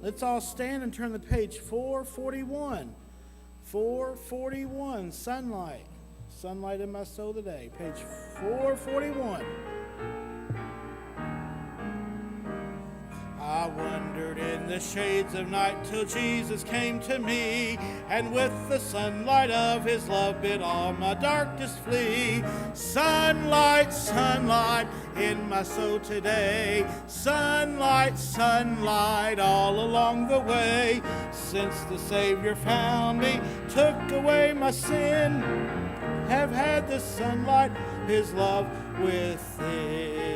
Let's all stand and turn the page 441. 441, sunlight. Sunlight in my soul today. Page 441. I wandered in the shades of night till Jesus came to me, and with the sunlight of his love bid all my darkness flee. Sunlight, sunlight in my soul today. Sunlight, sunlight all along the way. Since the Savior found me, took away my sin, have had the sunlight, his love within.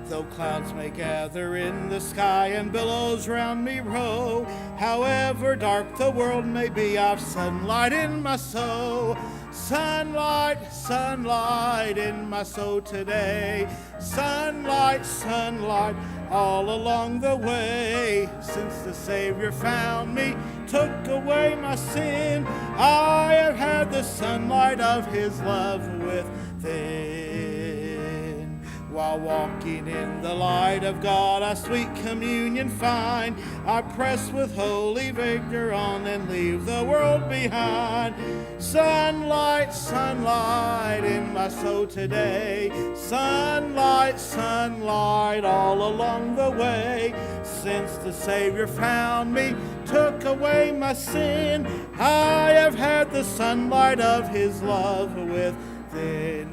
Though clouds may gather in the sky and billows round me roll, however dark the world may be, I've sunlight in my soul. Sunlight, sunlight in my soul today. Sunlight, sunlight all along the way. Since the Savior found me, took away my sin, I have had the sunlight of his love within. While walking in the light of God, I sweet communion find. I press with holy vigor on and leave the world behind. Sunlight, sunlight in my soul today. Sunlight, sunlight all along the way. Since the Savior found me, took away my sin, I have had the sunlight of his love within.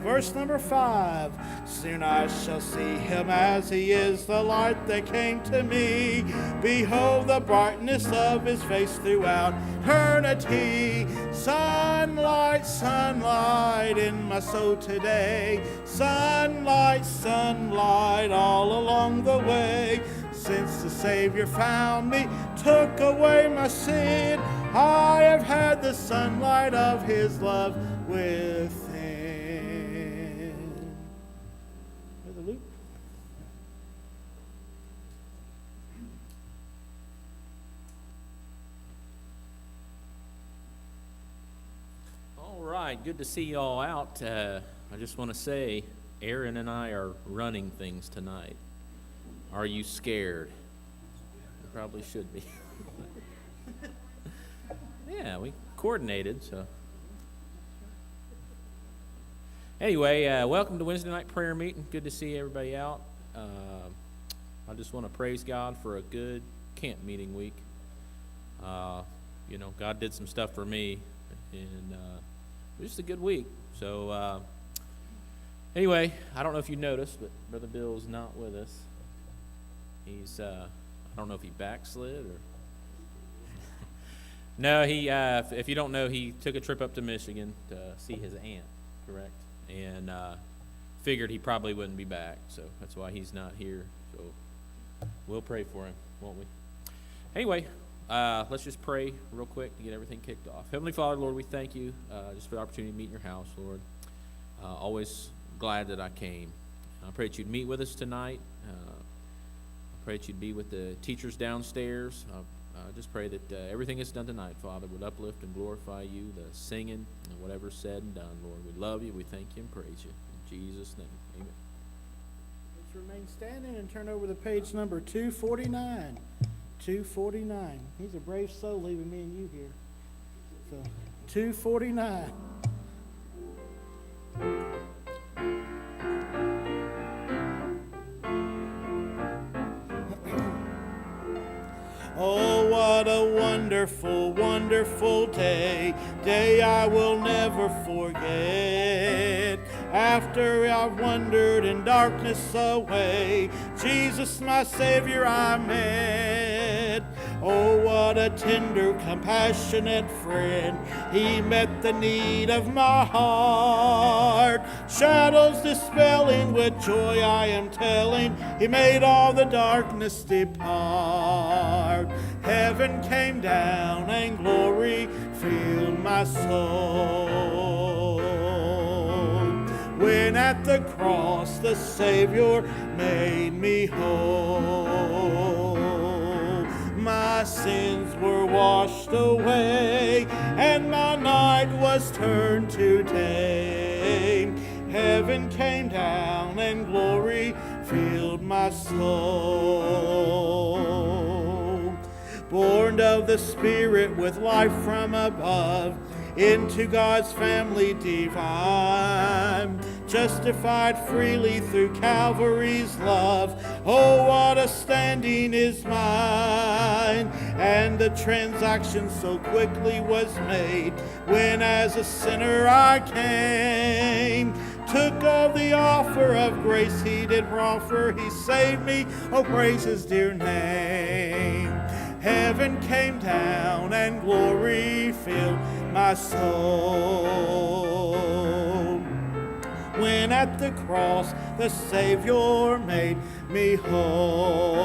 Verse number 5. Soon I shall see him as he is, the light that came to me. Behold the brightness of his face throughout eternity. Sunlight, sunlight in my soul today. Sunlight, sunlight all along the way. Since the Savior found me, took away my sin, I have had the sunlight of his love within. Brother Luke. All right, good to see you all out. I just want to say, Aaron and I are running things tonight. Are you scared? You probably should be. Yeah, we coordinated, so. Anyway, welcome to Wednesday night prayer meeting. Good to see everybody out. I just want to praise God for a good camp meeting week. God did some stuff for me, and it was just a good week. So, anyway, I don't know if you noticed, but Brother Bill's not with us. He's, I don't know if he backslid or. No, he, if you don't know, he took a trip up to Michigan to see his aunt, correct? And figured he probably wouldn't be back, so that's why he's not here. So we'll pray for him, won't we? Anyway, let's just pray real quick to get everything kicked off. Heavenly Father, Lord, we thank you just for the opportunity to meet in your house, Lord. Always glad that I came. I pray that you'd meet with us tonight. I pray that you'd be with the teachers downstairs. I just pray that everything that's done tonight, Father, would uplift and glorify you, the singing and whatever's said and done, Lord. We love you, we thank you, and praise you. In Jesus' name, amen. Let's remain standing and turn over to page number 249. 249. He's a brave soul leaving me and you here. So, 249. Oh, what a wonderful, wonderful day I will never forget. After I've wandered in darkness away, Jesus, my Savior, I met. Oh, what a tender, compassionate friend. He met the need of my heart. Shadows dispelling, with joy I am telling, He made all the darkness depart. Heaven came down and glory filled my soul. When at the cross the Savior made me whole. My sins were washed away, and my night was turned to day. Heaven came down and glory filled my soul. born of the Spirit with life from above, into God's family divine, justified freely through Calvary's love. Oh, what a standing is mine, and the transaction so quickly was made, when as a sinner I came, took of the offer of grace he did proffer, he saved me, oh praise his dear name. Heaven came down and glory filled my soul, when at the cross the Savior made me whole.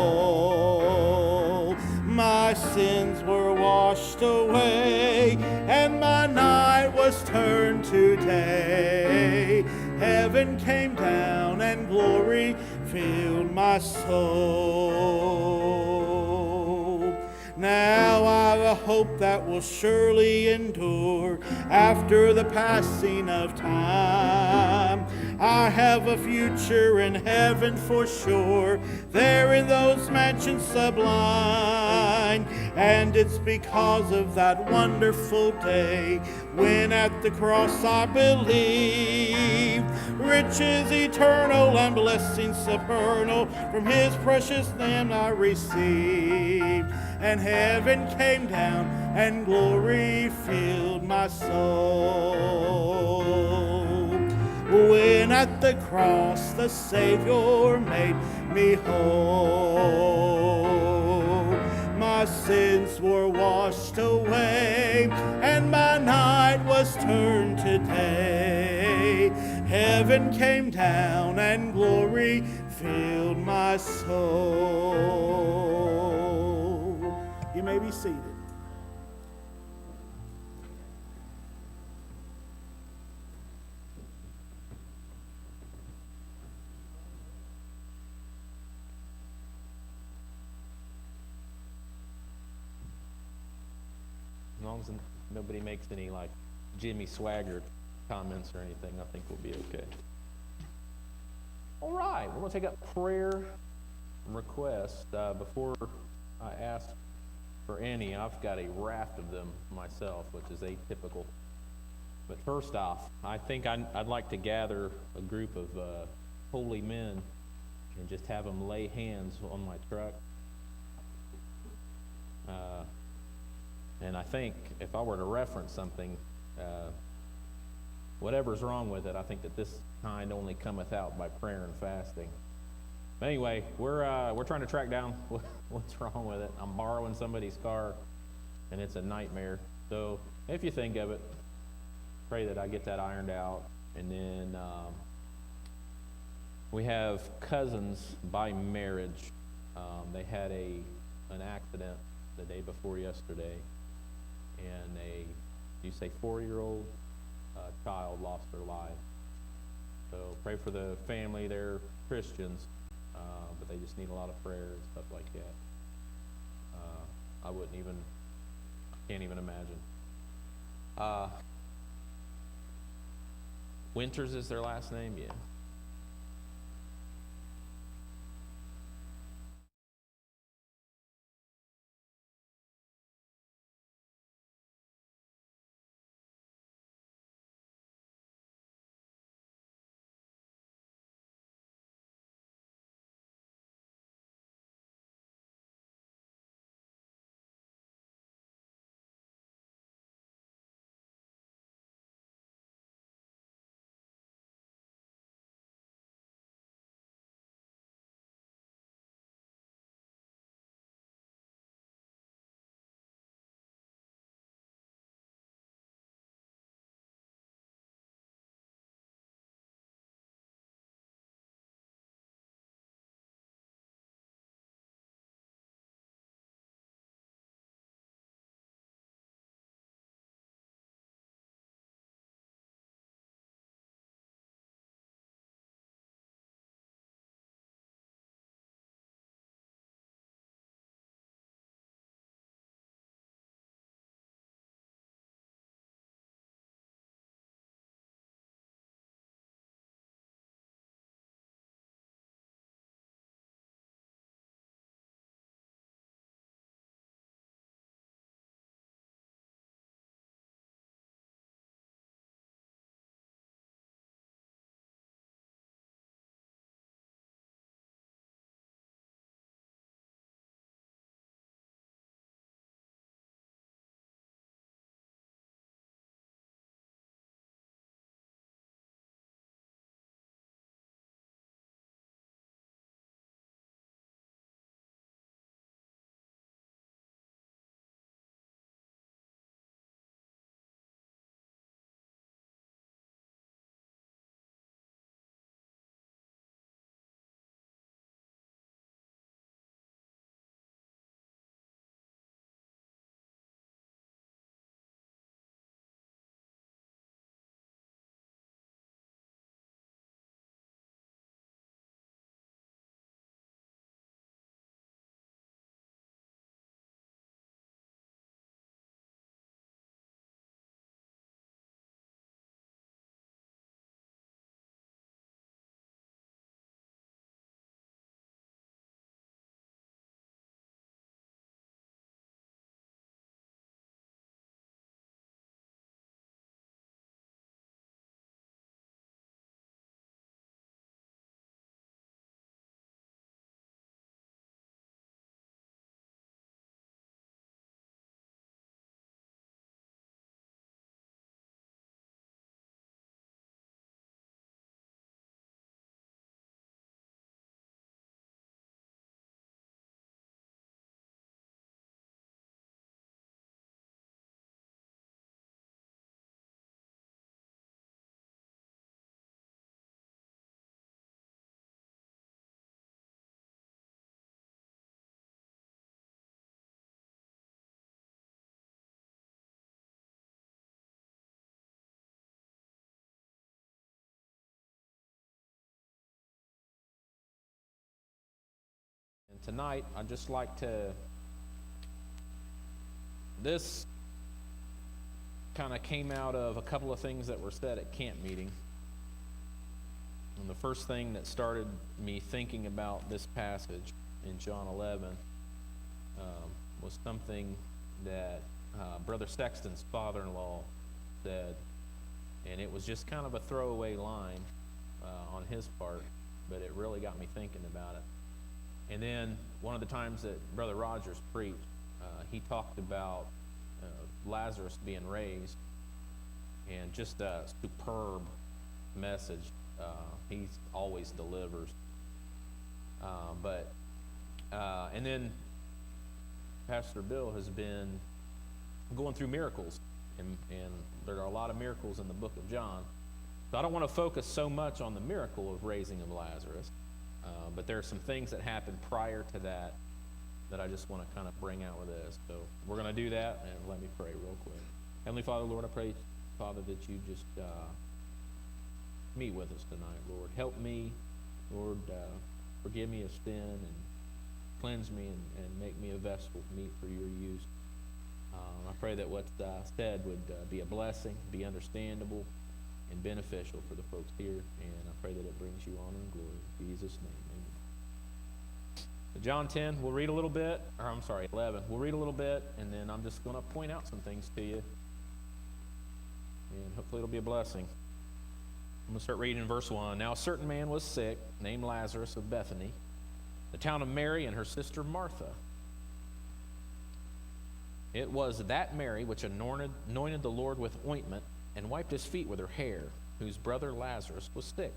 My sins were washed away, and my night was turned to day. Heaven came down and glory filled my soul. Now I've a hope that will surely endure after the passing of time. I have a future in heaven for sure, there in those mansions sublime. And it's because of that wonderful day, when at the cross I believe, riches eternal and blessings supernal from his precious name I received. And heaven came down and glory filled my soul, when at the cross the Savior made me whole. My sins were washed away, and my night was turned to day. Heaven came down and glory filled my soul. You may be seated. As long as nobody makes any like Jimmy Swaggart comments or anything, I think we'll be okay. All right, we're going to take up prayer and requests. Before I ask for any, I've got a raft of them myself, which is atypical. But first off, I think I'd like to gather a group of holy men and just have them lay hands on my truck. And I think if I were to reference something, whatever's wrong with it, I think that this kind only cometh out by prayer and fasting. But anyway, we're trying to track down what's wrong with it. I'm borrowing somebody's car, and it's a nightmare. So if you think of it, pray that I get that ironed out. And then we have cousins by marriage. They had an accident the day before yesterday, and you say 4-year-old child lost their life. So pray for the family. They're Christians, but they just need a lot of prayer and stuff like that. I can't even imagine. Winters is their last name? Yeah. tonight, I'd just like to, this kind of came out of a couple of things that were said at camp meeting. And the first thing that started me thinking about this passage in John 11 was something that Brother Sexton's father-in-law said, and it was just kind of a throwaway line on his part, but it really got me thinking about it. And then one of the times that Brother Rogers preached, he talked about Lazarus being raised, and just a superb message. He always delivers. And then Pastor Bill has been going through miracles, and there are a lot of miracles in the book of John. So I don't want to focus so much on the miracle of raising of Lazarus, but there are some things that happened prior to that I just want to kind of bring out with this. So we're going to do that, and let me pray real quick. Heavenly Father, Lord, I pray, Father, that you just meet with us tonight, Lord. Help me, Lord, forgive me of sin and cleanse me and make me a vessel meet for your use. I pray that what's said would be a blessing, be understandable, and beneficial for the folks here, and I pray that it brings you honor and glory. In Jesus' name, amen. So John 10, we'll read a little bit, 11. We'll read a little bit, and then I'm just going to point out some things to you, and hopefully it'll be a blessing. I'm going to start reading in verse 1. Now a certain man was sick, named Lazarus of Bethany, the town of Mary and her sister Martha. It was that Mary which anointed the Lord with ointment and wiped his feet with her hair, whose brother Lazarus was sick.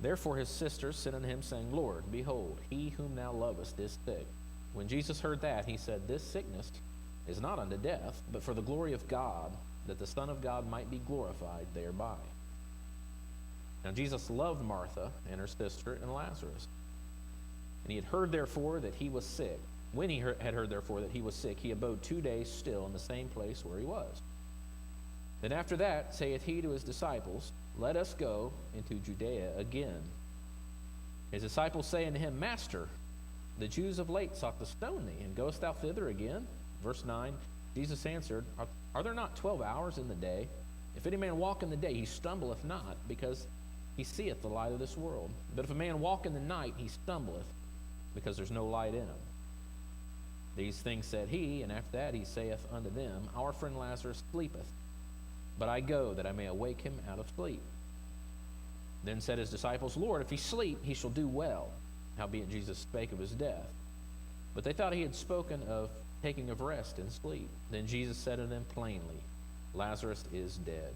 Therefore his sisters sent unto him, saying, Lord, behold, he whom thou lovest is sick. When Jesus heard that, he said, This sickness is not unto death, but for the glory of God, that the Son of God might be glorified thereby. Now Jesus loved Martha and her sister and Lazarus. And he had heard therefore that he was sick. When he had heard therefore that he was sick, he abode 2 days still in the same place where he was. Then after that saith he to his disciples, Let us go into Judea again. His disciples say unto him, Master, the Jews of late sought to stone thee, and goest thou thither again? Verse 9, Jesus answered, Are there not 12 hours in the day? If any man walk in the day, he stumbleth not, because he seeth the light of this world. But if a man walk in the night, he stumbleth, because there's no light in him. These things said he, and after that he saith unto them, Our friend Lazarus sleepeth, but I go that I may awake him out of sleep. Then said his disciples, Lord, if he sleep, he shall do well. Howbeit Jesus spake of his death. But they thought he had spoken of taking of rest and sleep. Then Jesus said unto them plainly, Lazarus is dead.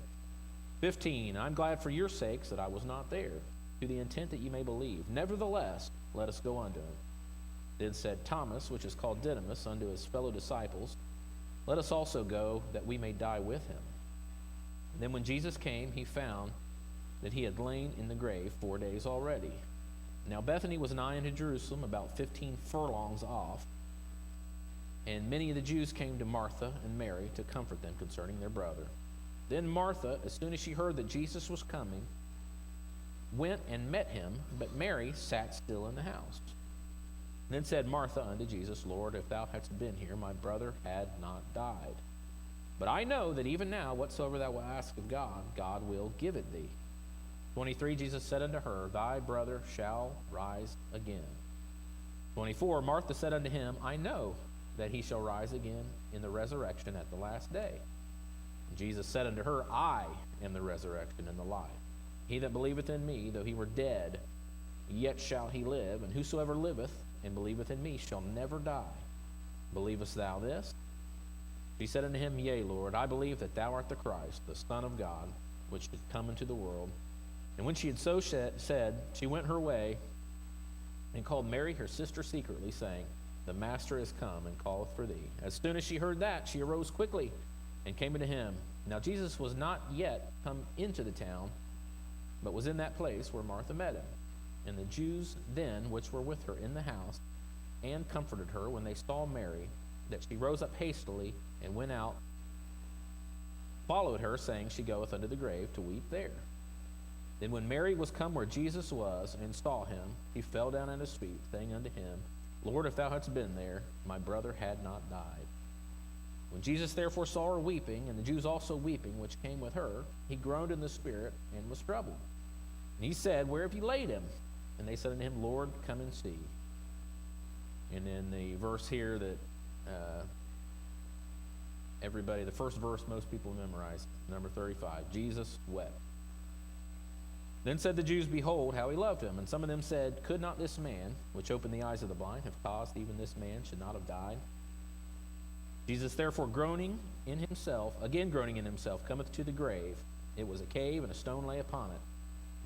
15, I'm glad for your sakes that I was not there, to the intent that ye may believe. Nevertheless, let us go unto him. Then said Thomas, which is called Didymus, unto his fellow disciples, Let us also go, that we may die with him. Then when Jesus came, he found that he had lain in the grave 4 days already. Now Bethany was nigh unto Jerusalem, about 15 furlongs off. And many of the Jews came to Martha and Mary to comfort them concerning their brother. Then Martha, as soon as she heard that Jesus was coming, went and met him, but Mary sat still in the house. Then said Martha unto Jesus, Lord, if thou hadst been here, my brother had not died. But I know that even now, whatsoever thou wilt ask of God, God will give it thee. 23, Jesus said unto her, Thy brother shall rise again. 24, Martha said unto him, I know that he shall rise again in the resurrection at the last day. And Jesus said unto her, I am the resurrection and the life. He that believeth in me, though he were dead, yet shall he live, and whosoever liveth and believeth in me shall never die. Believest thou this? She said unto him, Yea, Lord, I believe that thou art the Christ, the Son of God, which should come into the world. And when she had so said, she went her way and called Mary her sister secretly, saying, The Master is come and calleth for thee. As soon as she heard that, she arose quickly and came unto him. Now Jesus was not yet come into the town, but was in that place where Martha met him. And the Jews then, which were with her in the house, and comforted her when they saw Mary, that she rose up hastily and went out, followed her, saying, She goeth unto the grave to weep there. Then when Mary was come where Jesus was, and saw him, he fell down at his feet, saying unto him, Lord, if thou hadst been there, my brother had not died. When Jesus therefore saw her weeping, and the Jews also weeping, which came with her, he groaned in the spirit, and was troubled. And he said, Where have you laid him? And they said unto him, Lord, come and see. And then the verse here that everybody, the first verse most people memorize, number 35, Jesus wept. Then said the Jews, Behold, how he loved him. And some of them said, Could not this man, which opened the eyes of the blind, have caused even this man should not have died? Jesus therefore groaning in himself, cometh to the grave. It was a cave, and a stone lay upon it.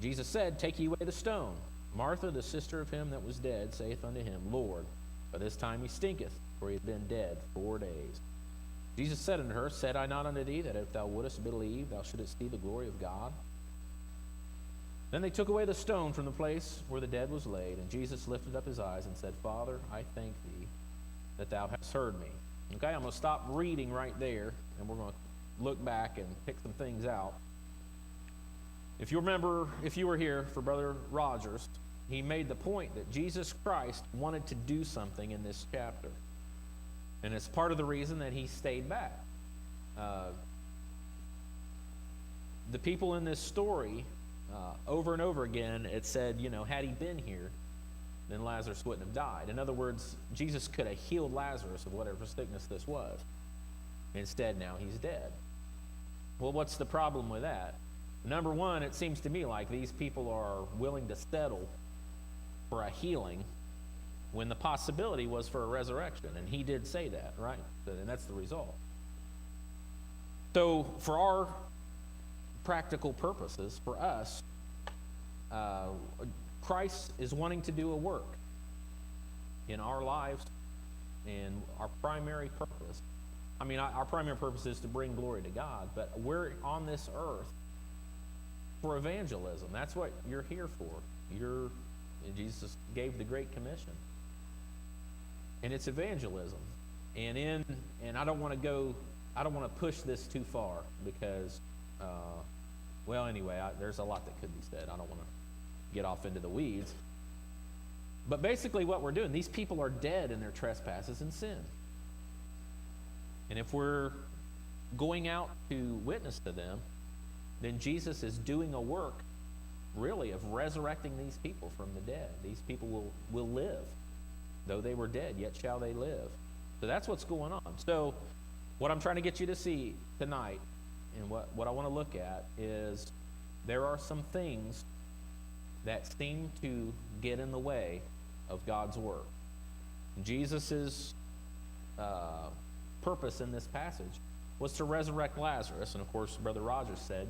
Jesus said, Take ye away the stone. Martha, the sister of him that was dead, saith unto him, Lord, by this time he stinketh, for he had been dead 4 days. Jesus said unto her, Said I not unto thee, that if thou wouldest believe, thou shouldest see the glory of God? Then they took away the stone from the place where the dead was laid, and Jesus lifted up his eyes and said, Father, I thank thee that thou hast heard me. Okay, I'm going to stop reading right there, and we're going to look back and pick some things out. If you remember, if you were here for Brother Rogers, he made the point that Jesus Christ wanted to do something in this chapter. And it's part of the reason that he stayed back. The people in this story, over and over again, it said, had he been here, then Lazarus wouldn't have died. In other words, Jesus could have healed Lazarus of whatever sickness this was. Instead, now he's dead. Well, what's the problem with that? Number one, it seems to me like these people are willing to settle for a healing when the possibility was for a resurrection. And he did say that, right? And that's the result. So for our practical purposes, for us, Christ is wanting to do a work in our lives, and our primary purpose, our primary purpose is to bring glory to God, but we're on this earth for evangelism. That's what you're here for. Jesus gave the Great Commission, and it's evangelism. And I don't want to push this too far because, there's a lot that could be said. I don't want to get off into the weeds. But basically what we're doing, these people are dead in their trespasses and sin. And if we're going out to witness to them, then Jesus is doing a work, really, of resurrecting these people from the dead. These people will live. Though they were dead, yet shall they live. So that's what's going on. So what I'm trying to get you to see tonight, and what I want to look at, is there are some things that seem to get in the way of God's work. Jesus' purpose in this passage was to resurrect Lazarus. And of course, Brother Rogers said,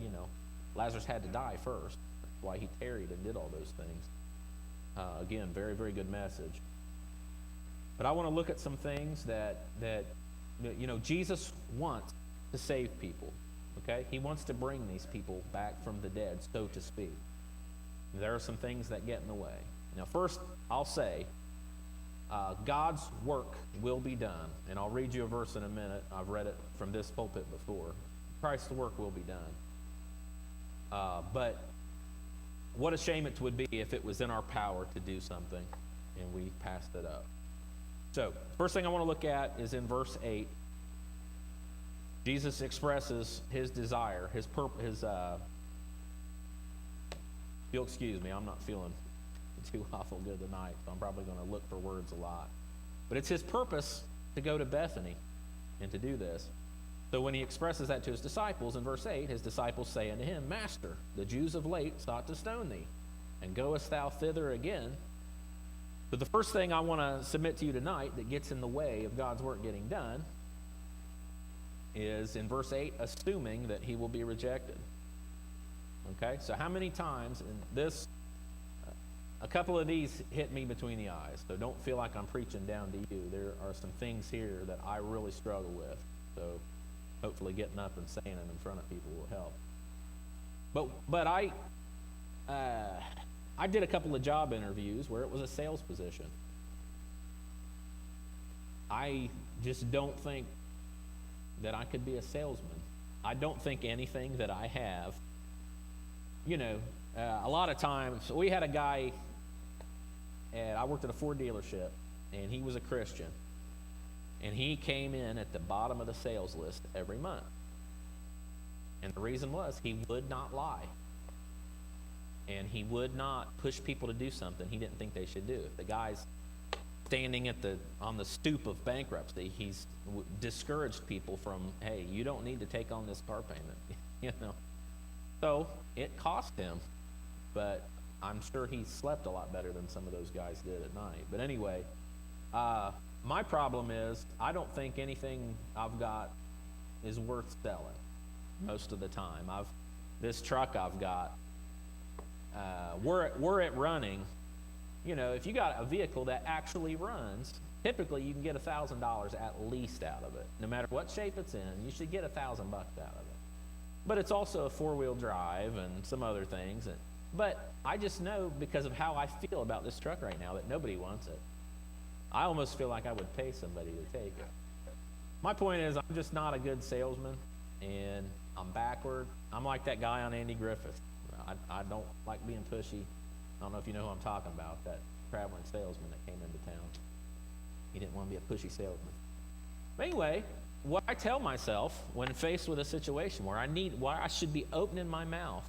Lazarus had to die first. That's why he tarried and did all those things. Again, very, very good message. But I want to look at some things that Jesus wants to save people. Okay? He wants to bring these people back from the dead, so to speak. There are some things that get in the way. Now, first, I'll say, God's work will be done. And I'll read you a verse in a minute. I've read it from this pulpit before. Christ's work will be done. But what a shame it would be if it was in our power to do something and we passed it up. So, first thing I want to look at is in verse 8. Jesus expresses his desire, his purpose, you'll excuse me, I'm not feeling too awful good tonight, so I'm probably going to look for words a lot. But it's his purpose to go to Bethany and to do this. So when he expresses that to his disciples, in verse 8, his disciples say unto him, Master, the Jews of late sought to stone thee, and goest thou thither again? So the first thing I want to submit to you tonight that gets in the way of God's work getting done is, in verse 8, assuming that he will be rejected. Okay, so how many times in this, a couple of these hit me between the eyes, so don't feel like I'm preaching down to you. There are some things here that I really struggle with, so hopefully getting up and saying it in front of people will help. But I did a couple of job interviews where it was a sales position. I just don't think that I could be a salesman. I don't think anything that I have, a lot of times, we had a guy, and I worked at a Ford dealership, and he was a Christian. And he came in at the bottom of the sales list every month. And the reason was he would not lie. And he would not push people to do something he didn't think they should do. If the guy's standing on the stoop of bankruptcy, he's discouraged people from, hey, you don't need to take on this car payment. So it cost him, but I'm sure he slept a lot better than some of those guys did at night. But anyway, my problem is I don't think anything I've got is worth selling most of the time. This truck I've got, were it running, if you got a vehicle that actually runs, typically you can get $1,000 at least out of it. No matter what shape it's in, you should get $1,000 out of it. But it's also a four-wheel drive and some other things. But I just know, because of how I feel about this truck right now, that nobody wants it. I almost feel like I would pay somebody to take it. My point is, I'm just not a good salesman, and I'm backward. I'm like that guy on Andy Griffith. I don't like being pushy. I don't know if you know who I'm talking about, that traveling salesman that came into town. He didn't want to be a pushy salesman. But anyway, what I tell myself when faced with a situation where I should be opening my mouth,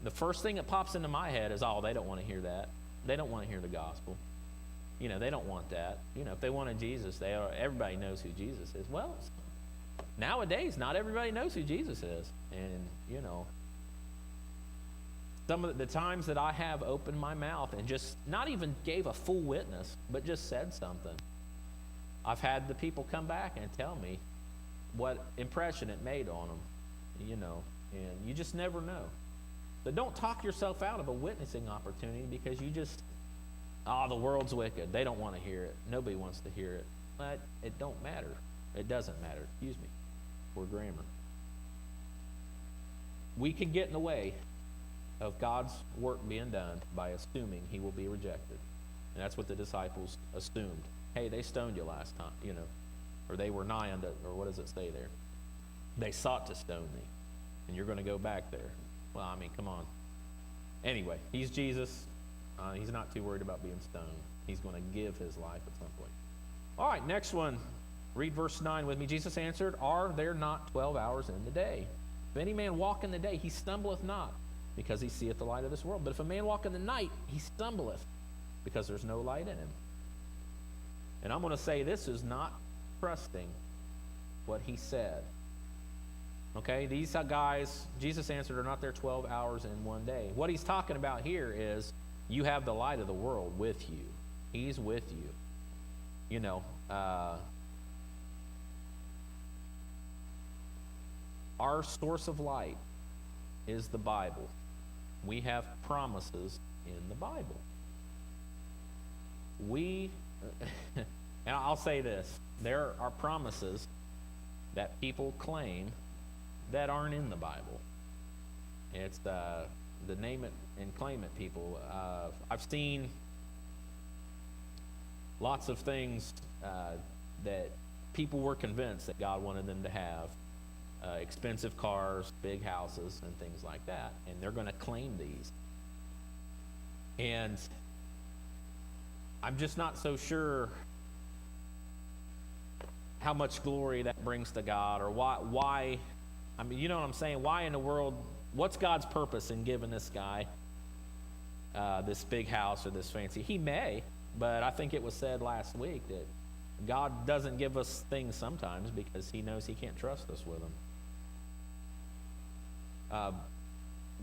the first thing that pops into my head is, oh, they don't want to hear that. They don't want to hear the gospel. They don't want that. If they wanted Jesus, everybody knows who Jesus is. Well, nowadays, not everybody knows who Jesus is. And, some of the times that I have opened my mouth and just not even gave a full witness, but just said something, I've had the people come back and tell me what impression it made on them, and you just never know. So don't talk yourself out of a witnessing opportunity because you just, the world's wicked. They don't want to hear it. Nobody wants to hear it. But it don't matter. It doesn't matter. Excuse me. Poor grammar. We can get in the way of God's work being done by assuming he will be rejected. And that's what the disciples assumed. Hey, they stoned you last time, or they were nigh unto, or what does it say there? They sought to stone me, and you're going to go back there. Well, I mean, come on. Anyway, he's Jesus. He's not too worried about being stoned. He's going to give his life at some point. All right, next one. Read verse 9 with me. Jesus answered, are there not 12 hours in the day? If any man walk in the day, he stumbleth not, because he seeth the light of this world. But if a man walk in the night, he stumbleth, because there's no light in him. And I'm going to say this is not trusting what he said. Okay, these guys, Jesus answered, are not there 12 hours in one day. What he's talking about here is you have the light of the world with you. He's with you. Our source of light is the Bible. We have promises in the Bible. And I'll say this, there are promises that people claim that aren't in the Bible. It's the name it and claim it people. I've seen lots of things that people were convinced that God wanted them to have. Expensive cars, big houses, and things like that. And they're going to claim these. And I'm just not so sure how much glory that brings to God, or why, I mean, you know what I'm saying? Why in the world, what's God's purpose in giving this guy this big house or this fancy? He may, but I think it was said last week that God doesn't give us things sometimes because he knows he can't trust us with them.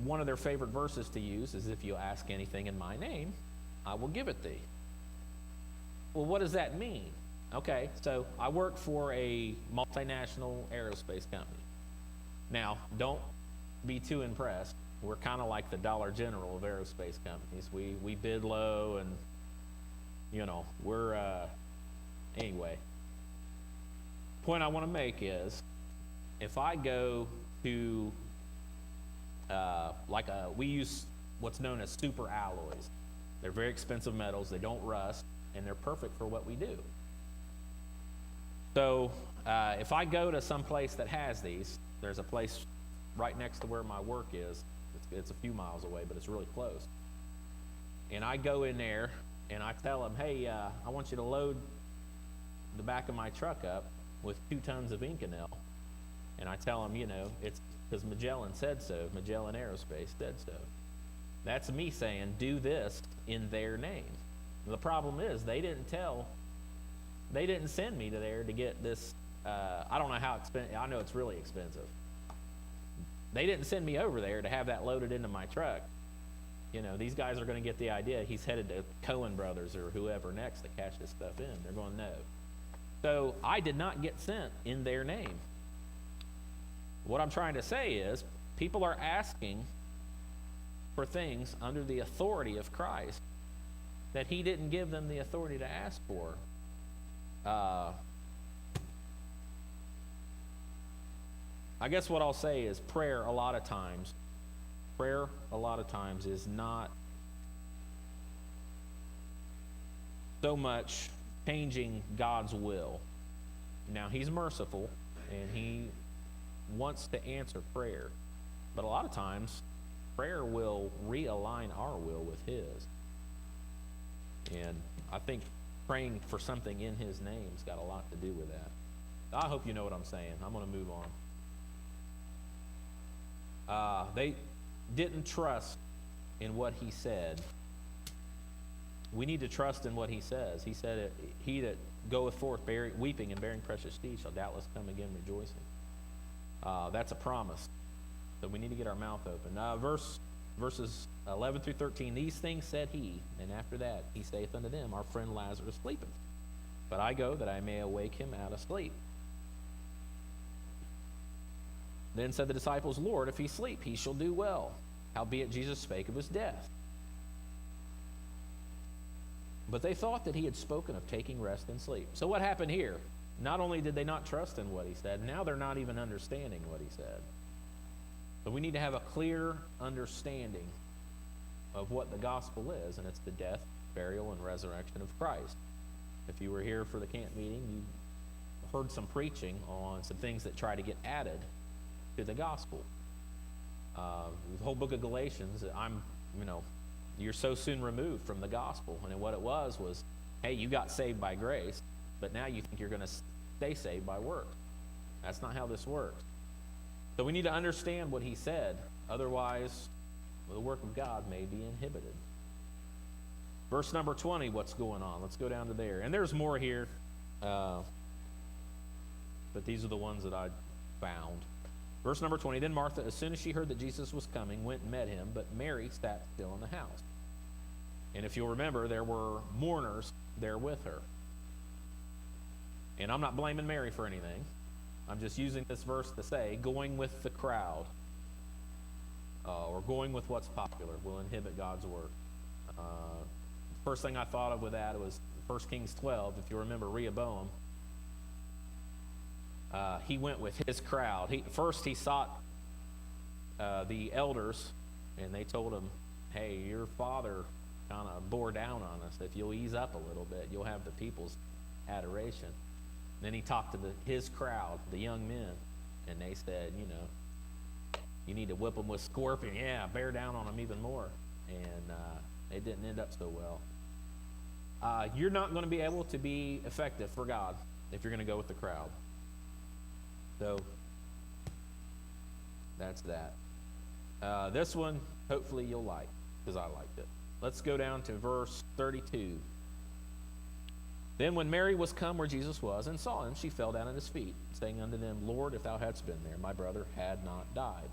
One of their favorite verses to use is, if you ask anything in my name, I will give it thee. Well, what does that mean? Okay, so I work for a multinational aerospace company. Now, don't be too impressed. We're kind of like the Dollar General of aerospace companies. We bid low, and we're anyway. Point I want to make is, if I go to we use what's known as super alloys. They're very expensive metals. They don't rust, and they're perfect for what we do. So if I go to some place that has these, there's a place right next to where my work is. It's It's a few miles away, but it's really close. And I go in there and I tell him, hey, I want you to load the back of my truck up with 2 tons of Inconel. And I tell him, it's because Magellan said so. Magellan Aerospace said so. That's me saying, do this in their name. The problem is they didn't send me to there to get this. I don't know how expensive. I know it's really expensive. They didn't send me over there to have that loaded into my truck. These guys are going to get the idea. He's headed to Cohen Brothers or whoever next to cash this stuff in. They're going, no. So I did not get sent in their name. What I'm trying to say is people are asking for things under the authority of Christ that he didn't give them the authority to ask for. I guess what I'll say is prayer a lot of times is not so much changing God's will. Now, he's merciful and he wants to answer prayer, but a lot of times prayer will realign our will with his. And I think praying for something in his name's got a lot to do with that. I hope you know what I'm saying. I'm going to move on. They didn't trust in what he said. We need to trust in what he says. He said, he that goeth forth weeping and bearing precious seed shall doubtless come again rejoicing. That's a promise. So we need to get our mouth open. Verses 11 through 13, these things said he, and after that he saith unto them, our friend Lazarus sleepeth, but I go that I may awake him out of sleep. Then said the disciples, Lord, if he sleep, he shall do well. Howbeit Jesus spake of his death. But they thought that he had spoken of taking rest and sleep. So what happened here? Not only did they not trust in what he said, now they're not even understanding what he said. So we need to have a clear understanding of what the gospel is, and it's the death, burial, and resurrection of Christ. If you were here for the camp meeting, you heard some preaching on some things that try to get added to the gospel. The whole book of Galatians, you're so soon removed from the gospel. And what it was, hey, you got saved by grace, but now you think you're going to stay saved by works. That's not how this works. So we need to understand what he said. Otherwise, the work of God may be inhibited. Verse number 20, what's going on? Let's go down to there. And there's more here, but these are the ones that I found. Verse number 20, then Martha, as soon as she heard that Jesus was coming, went and met him, but Mary sat still in the house. And if you'll remember, there were mourners there with her. And I'm not blaming Mary for anything. I'm just using this verse to say, going with the crowd or going with what's popular will inhibit God's work. First thing I thought of with that was 1 Kings 12. If you remember Rehoboam, he went with his crowd. First he sought the elders, and they told him, hey, your father kind of bore down on us. If you'll ease up a little bit, you'll have the people's adoration. Then he talked to his crowd, the young men, and they said, you need to whip them with scorpion. Yeah, bear down on them even more. And it didn't end up so well. You're not going to be able to be effective for God if you're going to go with the crowd. So that's that. This one, hopefully you'll like, because I liked it. Let's go down to verse 32. Then when Mary was come where Jesus was and saw him, she fell down at his feet, saying unto them, Lord, if thou hadst been there, my brother had not died.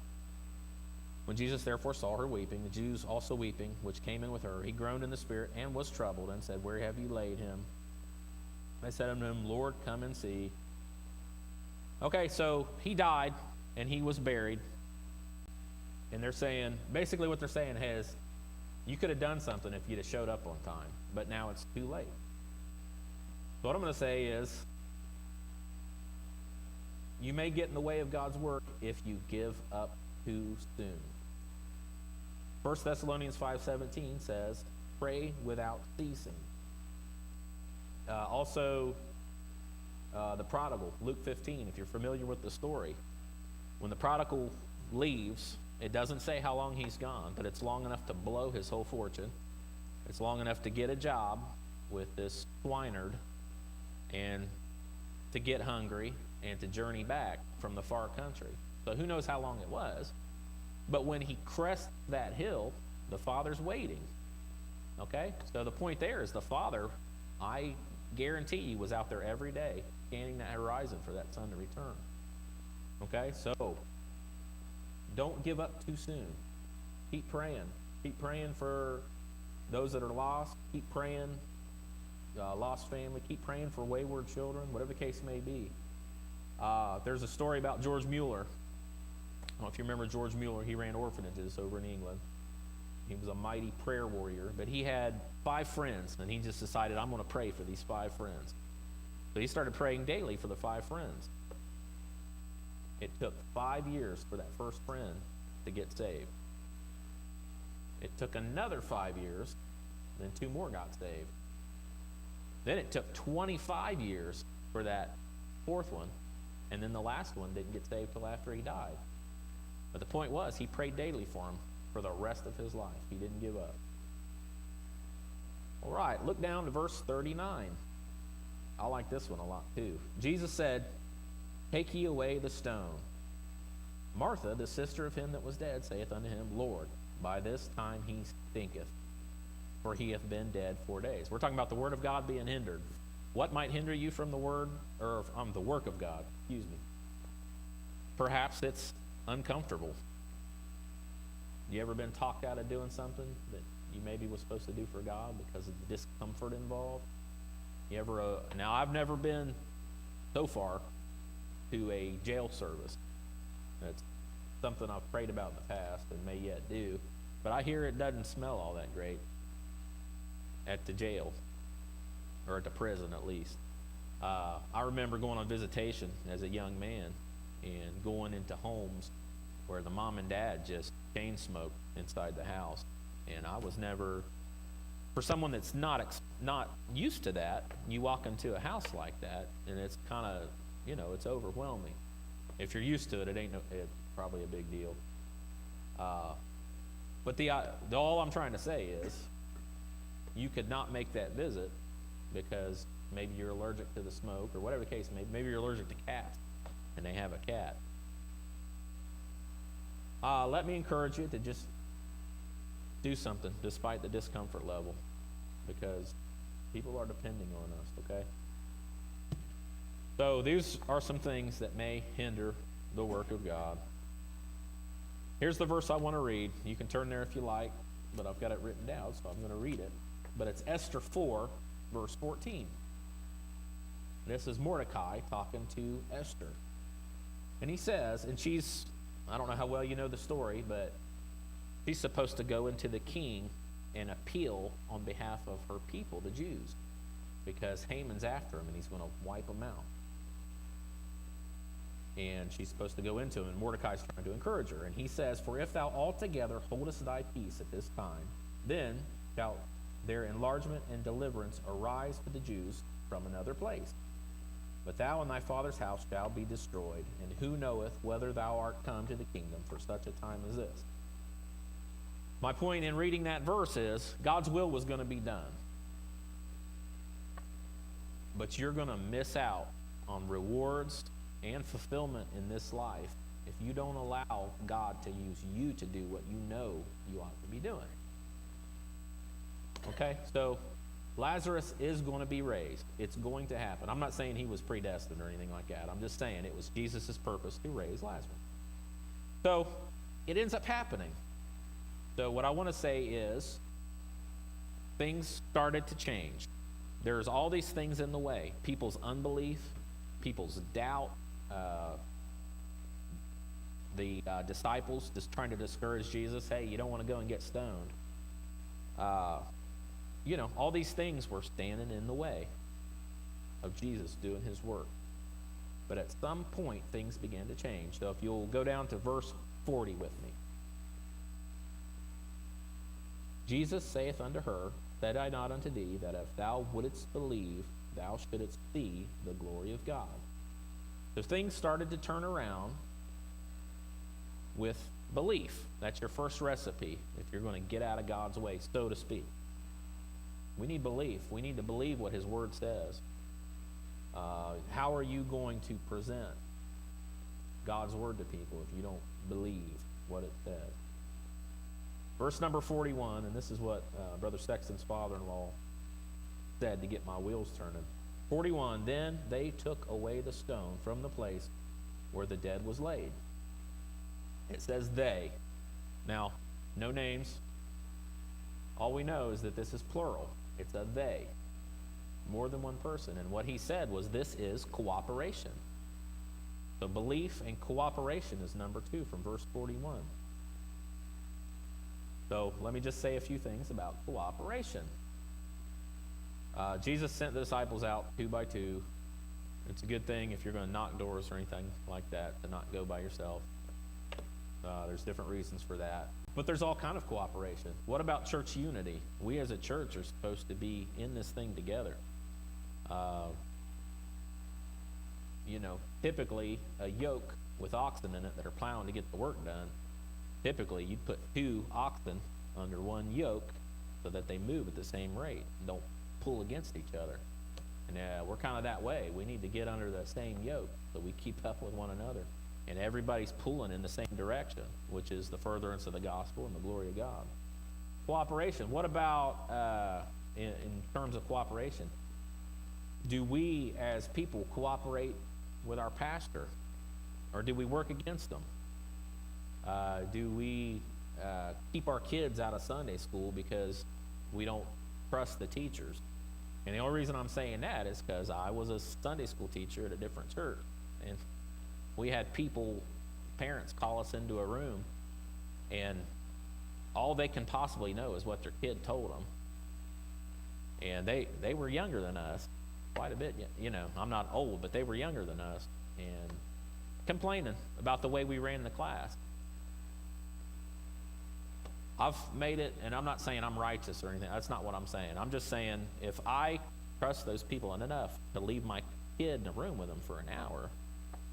When Jesus therefore saw her weeping, the Jews also weeping, which came in with her, he groaned in the spirit and was troubled, and said, Where have you laid him? They said unto him, Lord, come and see. Okay, so he died, and he was buried. And they're saying, basically what they're saying is, you could have done something if you'd have showed up on time, but now it's too late. So what I'm going to say is, you may get in the way of God's work if you give up too soon. 1 Thessalonians 5:17 says, pray without ceasing. Also, the prodigal, Luke 15, if you're familiar with the story, when the prodigal leaves It doesn't say how long he's gone, but it's long enough to blow his whole fortune. It's long enough to get a job with this swineherd and to get hungry and to journey back from the far country. So who knows how long it was. But when he crests that hill, the Father's waiting. Okay? So the point there is the Father, I guarantee you, was out there every day scanning that horizon for that son to return. Okay? So don't give up too soon. Keep praying. Keep praying for those that are lost. Keep praying, lost family. Keep praying for wayward children, whatever the case may be. There's a story about George Mueller. I don't know if you remember George Mueller. He ran orphanages over in England. He was a mighty prayer warrior, but he had 5 friends, and he just decided, I'm going to pray for these 5 friends. So he started praying daily for the 5 friends. It took 5 years for that first friend to get saved. It took another 5 years, then 2 more got saved. Then it took 25 years for that 4th one, and then the last one didn't get saved till after he died. But the point was, he prayed daily for him for the rest of his life. He didn't give up. All right, look down to verse 39. I like this one a lot too. Jesus said, Take ye away the stone. Martha, the sister of him that was dead, saith unto him, Lord, by this time he stinketh, for he hath been dead 4 days. We're talking about the word of God being hindered. What might hinder you from the word, or from the work of God? Excuse me. Perhaps it's uncomfortable. You ever been talked out of doing something that you maybe was supposed to do for God because of the discomfort involved? You ever? Now, I've never been so far to a jail service. That's something I've prayed about in the past and may yet do. But I hear it doesn't smell all that great at the jail, or at the prison at least. I remember going on visitation as a young man and going into homes where the mom and dad just chain smoked inside the house. And I was never, for someone that's not used to that, you walk into a house like that and it's kind of, it's overwhelming. If you're used to it, it's probably a big deal. But all I'm trying to say is, you could not make that visit because maybe you're allergic to the smoke, or whatever the case may be. Maybe you're allergic to cats, and they have a cat. Let me encourage you to just do something despite the discomfort level, because people are depending on us, okay? So these are some things that may hinder the work of God. Here's the verse I want to read. You can turn there if you like, but I've got it written down, so I'm going to read it. But it's Esther 4, verse 14. This is Mordecai talking to Esther. And he says, and she's, I don't know how well you know the story, but she's supposed to go into the king and appeal on behalf of her people, the Jews, because Haman's after him and he's going to wipe them out. And she's supposed to go into him, and Mordecai's trying to encourage her. And he says, For if thou altogether holdest thy peace at this time, then shall their enlargement and deliverance arise to the Jews from another place. But thou and thy father's house shall be destroyed, and who knoweth whether thou art come to the kingdom for such a time as this? My point in reading that verse is, God's will was going to be done. But you're going to miss out on rewards and fulfillment in this life if you don't allow God to use you to do what you know you ought to be doing. Okay, so Lazarus is going to be raised. It's going to happen. I'm not saying he was predestined or anything like that. I'm just saying it was Jesus' purpose to raise Lazarus. So it ends up happening. So what I want to say is, things started to change. There's all these things in the way. People's unbelief, people's doubt, the disciples just trying to discourage Jesus. Hey, you don't want to go and get stoned. All these things were standing in the way of Jesus doing his work. But at some point, things began to change. So if you'll go down to verse 40 with me. Jesus saith unto her, Said I not unto thee, that if thou wouldest believe, thou shouldest see the glory of God. So things started to turn around with belief. That's your first recipe if you're going to get out of God's way, so to speak. We need belief. We need to believe what his word says. How are you going to present God's word to people if you don't believe what it says? Verse number 41, and this is what Brother Sexton's father-in-law said to get my wheels turning. 41, then they took away the stone from the place where the dead was laid. It says they. Now, no names. All we know is that this is plural. It's a they. More than one person. And what he said was this is cooperation. So belief and cooperation is number 2 from verse 41. So let me just say a few things about cooperation. Jesus sent the disciples out 2 by 2. It's a good thing if you're going to knock doors or anything like that to not go by yourself. There's different reasons for that. But there's all kind of cooperation. What about church unity? We as a church are supposed to be in this thing together. Typically a yoke with oxen in it that are plowing to get the work done, typically you'd put 2 oxen under one yoke so that they move at the same rate and don't pull against each other. And we're kind of that way. We need to get under the same yoke so we keep up with one another. And everybody's pulling in the same direction, which is the furtherance of the gospel and the glory of God. Cooperation. What about in terms of cooperation? Do we as people cooperate with our pastor? Or do we work against them? Do we keep our kids out of Sunday school because we don't trust the teachers? And the only reason I'm saying that is because I was a Sunday school teacher at a different church. And we had parents call us into a room, and all they can possibly know is what their kid told them. And they were younger than us, quite a bit. I'm not old, but they were younger than us, and complaining about the way we ran the class. I've made it, and I'm not saying I'm righteous or anything. That's not what I'm saying. I'm just saying if I trust those people enough to leave my kid in a room with them for an hour,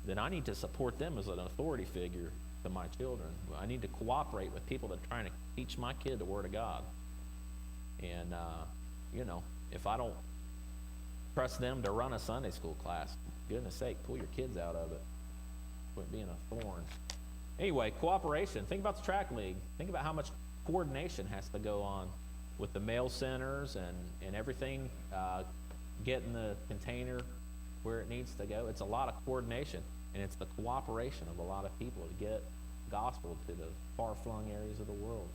then I need to support them as an authority figure to my children. I need to cooperate with people that are trying to teach my kid the Word of God. And, if I don't trust them to run a Sunday school class, goodness sake, pull your kids out of it. Quit being a thorn. Anyway, cooperation. Think about the track league. Think about how much coordination has to go on with the mail centers and everything, getting the container where it needs to go. It's a lot of coordination, and it's the cooperation of a lot of people to get gospel to the far-flung areas of the world.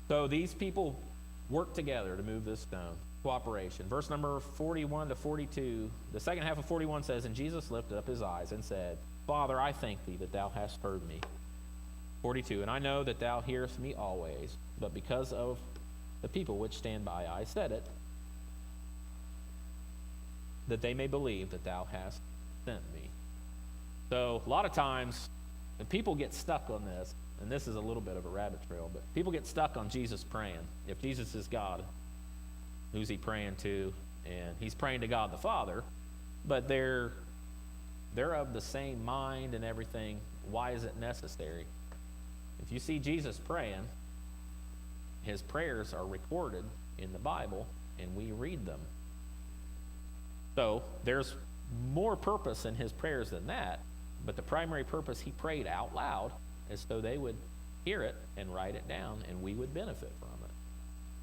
So these people work together to move this stone. Cooperation. Verse number 41 to 42, the second half of 41 says, and Jesus lifted up his eyes and said, Father, I thank thee that thou hast heard me. 42, and I know that thou hearest me always, but because of the people which stand by, I said it, that they may believe that thou hast sent me. So a lot of times, and people get stuck on this, and this is a little bit of a rabbit trail, but people get stuck on Jesus praying. If Jesus is God, who's he praying to? And he's praying to God the Father, but they're of the same mind and everything. Why is it necessary? If you see Jesus praying, his prayers are recorded in the Bible, and we read them. So there's more purpose in his prayers than that, but the primary purpose he prayed out loud is so they would hear it and write it down, and we would benefit from it.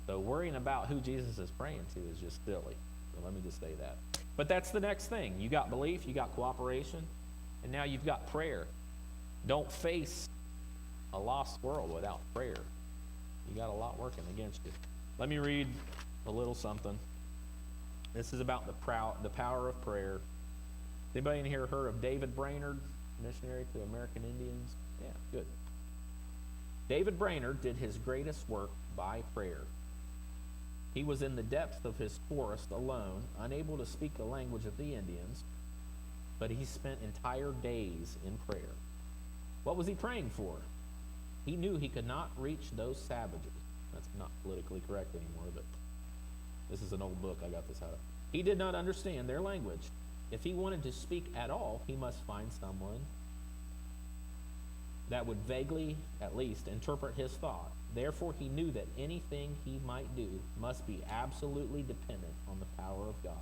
So worrying about who Jesus is praying to is just silly. So let me just say that. But that's the next thing. You got belief, you got cooperation, and now you've got prayer. Don't face a lost world without prayer. You got a lot working against you. Let me read a little something. This is about the power of prayer. Anybody in here heard of David Brainerd, missionary to American Indians? Yeah, good. David Brainerd did his greatest work by prayer. He was in the depths of his forest alone, unable to speak the language of the Indians, but he spent entire days in prayer. What was he praying for? He knew he could not reach those savages. That's not politically correct anymore, but this is an old book. I got this out of. He did not understand their language. If he wanted to speak at all, he must find someone that would vaguely, at least, interpret his thought. Therefore, he knew that anything he might do must be absolutely dependent on the power of God.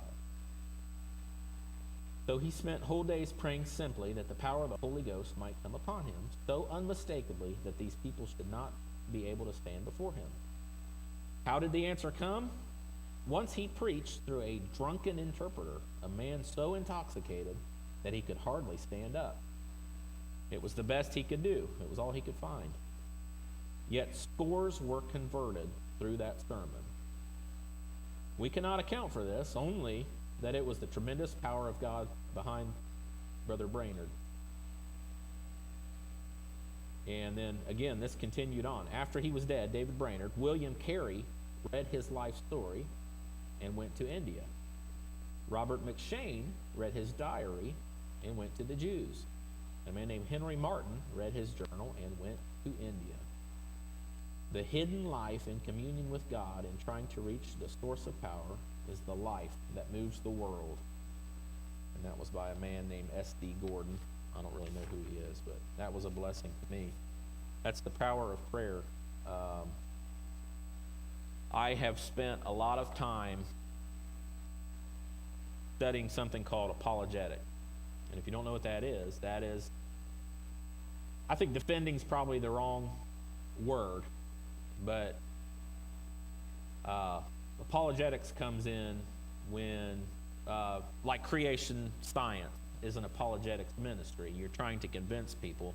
So he spent whole days praying simply that the power of the Holy Ghost might come upon him, so unmistakably that these people should not be able to stand before him. How did the answer come? Once he preached through a drunken interpreter, a man so intoxicated that he could hardly stand up. It was the best he could do. It was all he could find. Yet scores were converted through that sermon. We cannot account for this, only that it was the tremendous power of God behind Brother Brainerd. And then again, this continued on. After he was dead, David Brainerd, William Carey read his life story and went to India. Robert McShane read his diary and went to the Jews. A man named Henry Martin read his journal and went to India. The hidden life in communion with God and trying to reach the source of power is the life that moves the world. And that was by a man named S.D. Gordon. I don't really know who he is, but that was a blessing to me. That's the power of prayer. I have spent a lot of time studying something called apologetic. And if you don't know what that is, I think defending is probably the wrong word, but apologetics comes in when, like creation science is an apologetics ministry. You're trying to convince people,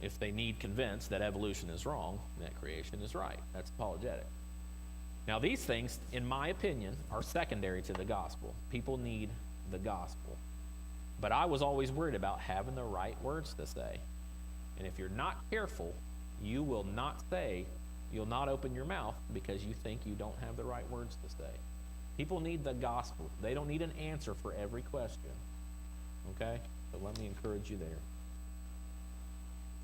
if they need convinced, that evolution is wrong, that creation is right. That's apologetic. Now, these things, in my opinion, are secondary to the gospel. People need the gospel. But I was always worried about having the right words to say. And if you're not careful, you'll not open your mouth because you think you don't have the right words to say. People need the gospel. They don't need an answer for every question. Okay? So let me encourage you there.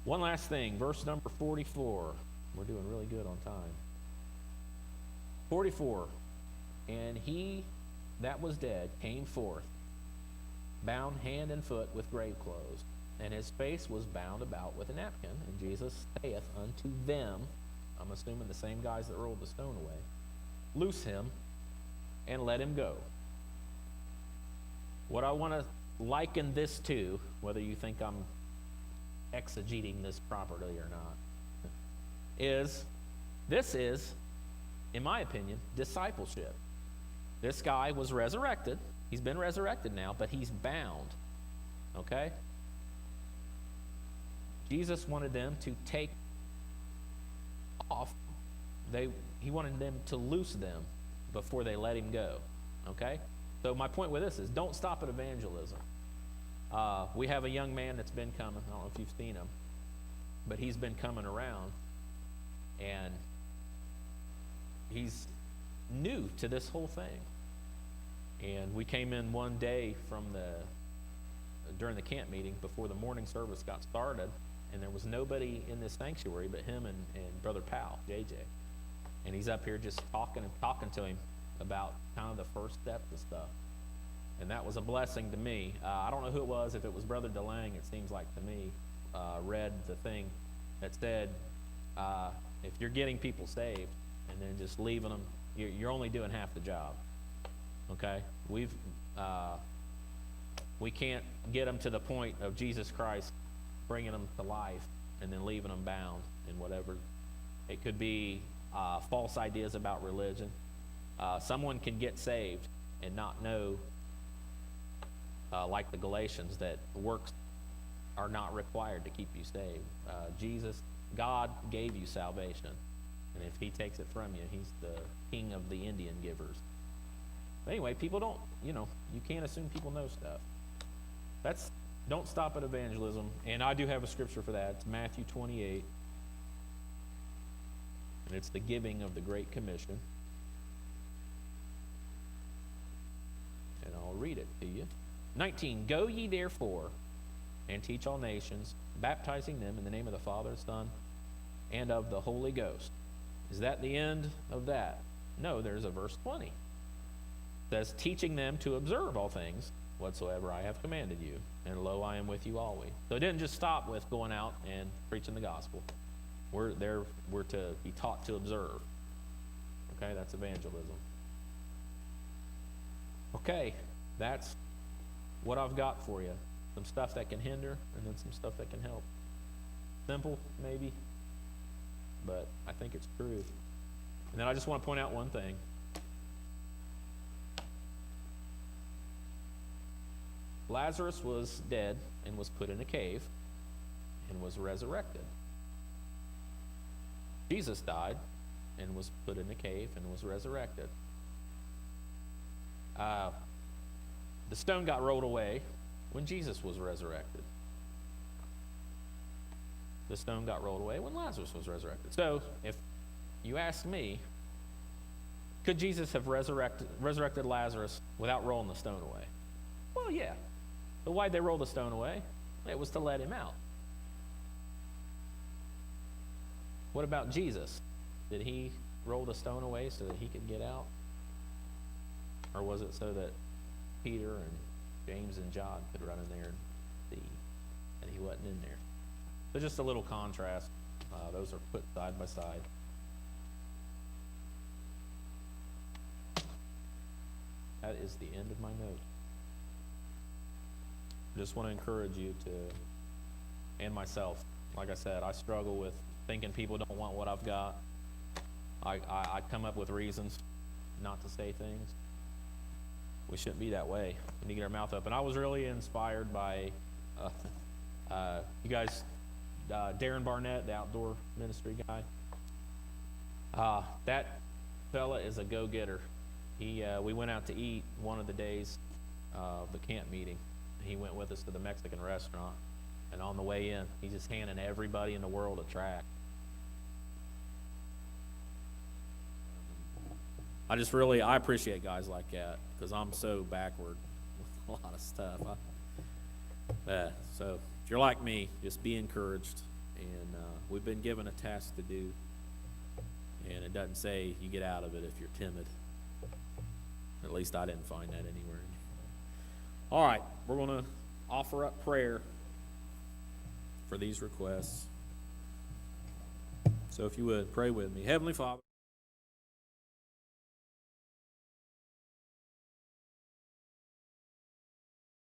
One last thing, verse number 44. We're doing really good on time. 44. And he that was dead came forth, bound hand and foot with grave clothes, and his face was bound about with a napkin. And Jesus saith unto them, I'm assuming the same guys that rolled the stone away, loose him and let him go. What I want to liken this to, whether you think I'm exegeting this properly or not, is in my opinion, discipleship. This guy was resurrected. He's been resurrected now, but he's bound. Okay? Jesus wanted them to take off. He wanted them to loose them before they let him go. Okay? So my point with this is, don't stop at evangelism. We have a young man that's been coming. I don't know if you've seen him, but he's been coming around, and he's new to this whole thing. And we came in one day during the camp meeting before the morning service got started, and there was nobody in this sanctuary but him and Brother Powell, JJ. And he's up here just talking to him about kind of the first steps and stuff. And that was a blessing to me. I don't know who it was. If it was Brother DeLang, it seems like to me, read the thing that said, if you're getting people saved and then just leaving them, you're only doing half the job. Okay? We can't get them to the point of Jesus Christ bringing them to life and then leaving them bound in whatever. It could be false ideas about religion. Someone can get saved and not know, like the Galatians, that works are not required to keep you saved. God gave you salvation. And if he takes it from you, he's the king of the Indian givers. But anyway, people don't, you can't assume people know stuff. Don't stop at evangelism. And I do have a scripture for that. It's Matthew 28. And it's the giving of the Great Commission. And I'll read it to you. 19, go ye therefore and teach all nations, baptizing them in the name of the Father, Son, and of the Holy Ghost. Is that the end of that? No, there's a verse 20. It says, teaching them to observe all things whatsoever I have commanded you, and lo, I am with you always. So it didn't just stop with going out and preaching the gospel. We're to be taught to observe. Okay, that's evangelism. Okay, that's what I've got for you. Some stuff that can hinder, and then some stuff that can help. Simple, maybe, but I think it's true. And then I just want to point out one thing. Lazarus was dead and was put in a cave and was resurrected. Jesus died and was put in a cave and was resurrected. The stone got rolled away when Jesus was resurrected. The stone got rolled away when Lazarus was resurrected. So, if you ask me, could Jesus have resurrected Lazarus without rolling the stone away? Well, yeah. But why'd they roll the stone away? It was to let him out. What about Jesus? Did he roll the stone away so that he could get out? Or was it so that Peter and James and John could run in there and see that he wasn't in there? So just a little contrast. Those are put side by side. That is the end of my note. Just want to encourage you to, and myself, like I said, I struggle with thinking people don't want what I've got. I come up with reasons not to say things. We shouldn't be that way. We need to get our mouth up. And I was really inspired by you guys, Darren Barnett, the outdoor ministry guy. That fella is a go-getter. We went out to eat one of the days of the camp meeting. He went with us to the Mexican restaurant, and on the way in, he's just handing everybody in the world a tract. I appreciate guys like that, because I'm so backward with a lot of stuff. So if you're like me, just be encouraged. And we've been given a task to do, and it doesn't say you get out of it if you're timid. At least I didn't find that anywhere. All right, we're going to offer up prayer for these requests. So if you would, pray with me. Heavenly Father,